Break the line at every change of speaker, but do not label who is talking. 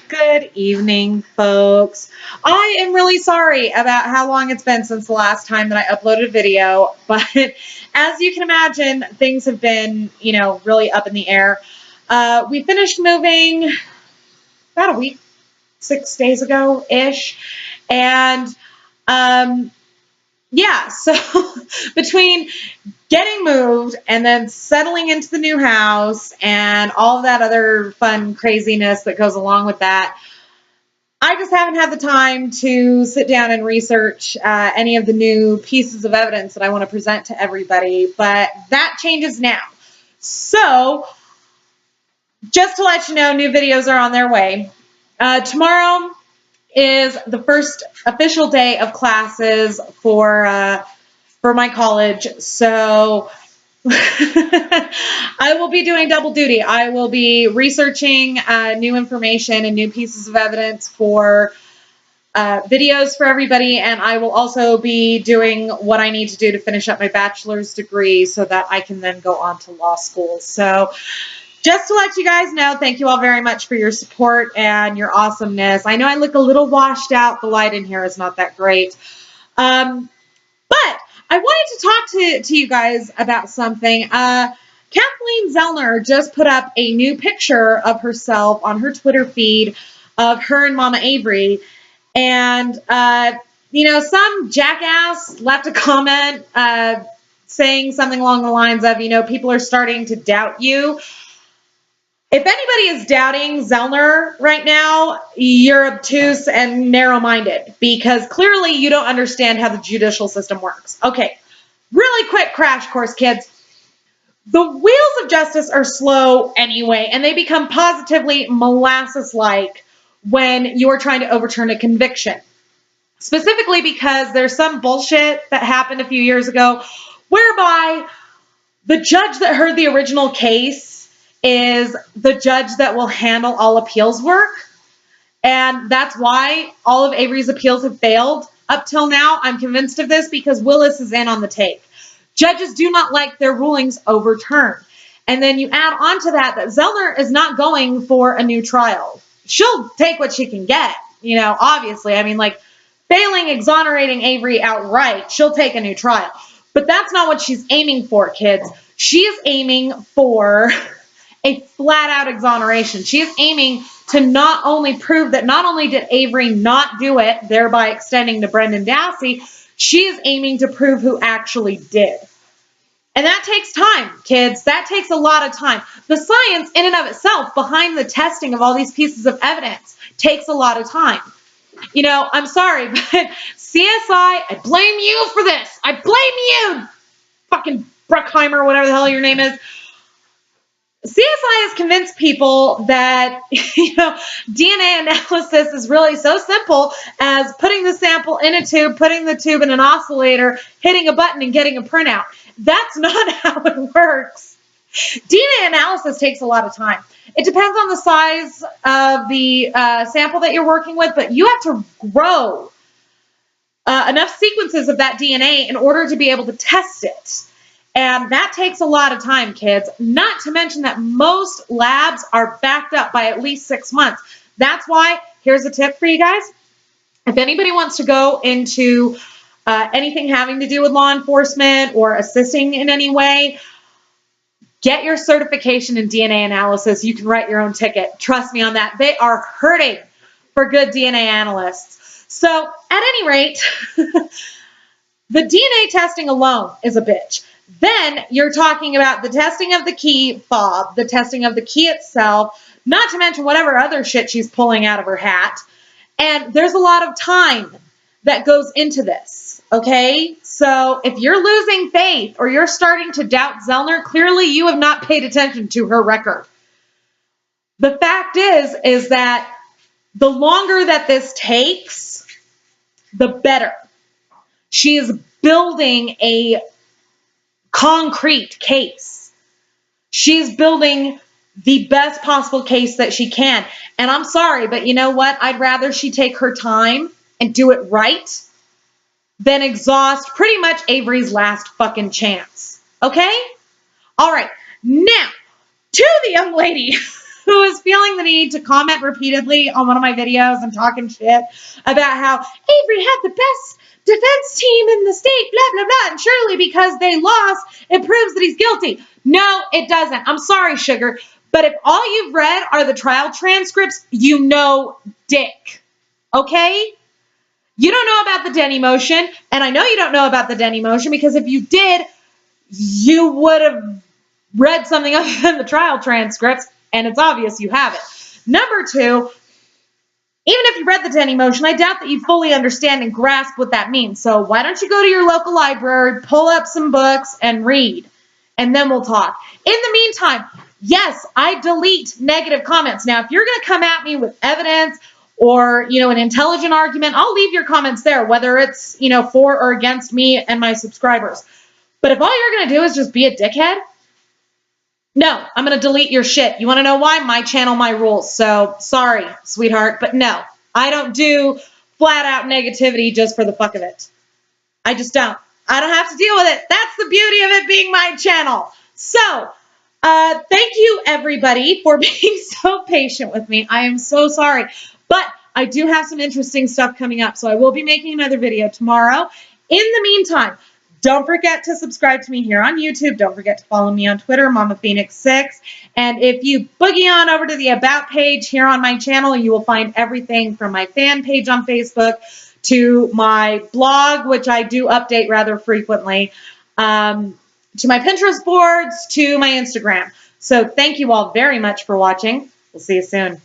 Good evening, folks. I am really sorry about how long it's been since the last time that I uploaded a video, but as you can imagine, things have been, really up in the air. We finished moving about a week, 6 days ago-ish, and yeah, so between getting moved and then settling into the new house and all of that other fun craziness that goes along with that, I just haven't had the time to sit down and research any of the new pieces of evidence that I want to present to everybody, but that changes now. So, just to let you know, new videos are on their way. Tomorrow is the first official day of classes for my college, so I will be doing double duty. I will be researching new information and new pieces of evidence for videos for everybody, and I will also be doing what I need to do to finish up my bachelor's degree so that I can then go on to law school. So just to let you guys know, thank you all very much for your support and your awesomeness. I know I look a little washed out. The light in here is not that great. But I wanted to talk to you guys about something. Kathleen Zellner just put up a new picture of herself on her Twitter feed of her and Mama Avery. And, some jackass left a comment saying something along the lines of, people are starting to doubt you. If anybody is doubting Zellner right now, you're obtuse and narrow-minded because clearly you don't understand how the judicial system works. Okay, really quick crash course, kids. The wheels of justice are slow anyway, and they become positively molasses-like when you're trying to overturn a conviction. Specifically because there's some bullshit that happened a few years ago whereby the judge that heard the original case is the judge that will handle all appeals work. And that's why all of Avery's appeals have failed up till now. I'm convinced of this because Willis is in on the take. Judges do not like their rulings overturned. And then you add on to that Zellner is not going for a new trial. She'll take what she can get, obviously. I mean, failing exonerating Avery outright, she'll take a new trial. But that's not what she's aiming for, kids. She is aiming for a flat-out exoneration. She is aiming to not only prove that not only did Avery not do it, thereby extending to Brendan Dassey, she is aiming to prove who actually did. And that takes time, kids. That takes a lot of time. The science in and of itself behind the testing of all these pieces of evidence takes a lot of time. I'm sorry, but CSI, I blame you for this. I blame you, fucking Bruckheimer, whatever the hell your name is. CSI has convinced people that, DNA analysis is really so simple as putting the sample in a tube, putting the tube in an oscillator, hitting a button, and getting a printout. That's not how it works. DNA analysis takes a lot of time. It depends on the size of the sample that you're working with, but you have to grow enough sequences of that DNA in order to be able to test it. And that takes a lot of time, kids. Not to mention that most labs are backed up by at least 6 months. That's why, here's a tip for you guys. If anybody wants to go into anything having to do with law enforcement or assisting in any way, get your certification in DNA analysis. You can write your own ticket. Trust me on that. They are hurting for good DNA analysts. So, at any rate, the DNA testing alone is a bitch. Then you're talking about the testing of the key fob, the testing of the key itself, not to mention whatever other shit she's pulling out of her hat. And there's a lot of time that goes into this, okay? So if you're losing faith or you're starting to doubt Zellner, clearly you have not paid attention to her record. The fact is that the longer that this takes, the better. She is building a concrete case. She's building the best possible case that she can. And I'm sorry, but you know what? I'd rather she take her time and do it right than exhaust pretty much Avery's last fucking chance. Okay? All right. Now, to the young lady who is feeling the need to comment repeatedly on one of my videos and talking shit about how Avery had the best defense team in the state, blah, blah, blah, and surely because they lost, it proves that he's guilty. No, it doesn't. I'm sorry, sugar. But if all you've read are the trial transcripts, you know dick. Okay? You don't know about the Denny motion, and I know you don't know about the Denny motion because if you did, you would have read something other than the trial transcripts, and it's obvious you haven't. Number two, even if you read the Denny motion, I doubt that you fully understand and grasp what that means. So why don't you go to your local library, pull up some books, and read, and then we'll talk. In the meantime, yes, I delete negative comments. Now, if you're going to come at me with evidence or, an intelligent argument, I'll leave your comments there, whether it's, for or against me and my subscribers. But if all you're going to do is just be a dickhead, no, I'm going to delete your shit. You want to know why? My channel, my rules. So, sorry, sweetheart, but no. I don't do flat-out negativity just for the fuck of it. I just don't. I don't have to deal with it. That's the beauty of it being my channel. So, thank you, everybody, for being so patient with me. I am so sorry. But I do have some interesting stuff coming up, so I will be making another video tomorrow. In the meantime, don't forget to subscribe to me here on YouTube. Don't forget to follow me on Twitter, Mama Phoenix 6. And if you boogie on over to the About page here on my channel, you will find everything from my fan page on Facebook to my blog, which I do update rather frequently, to my Pinterest boards, to my Instagram. So thank you all very much for watching. We'll see you soon.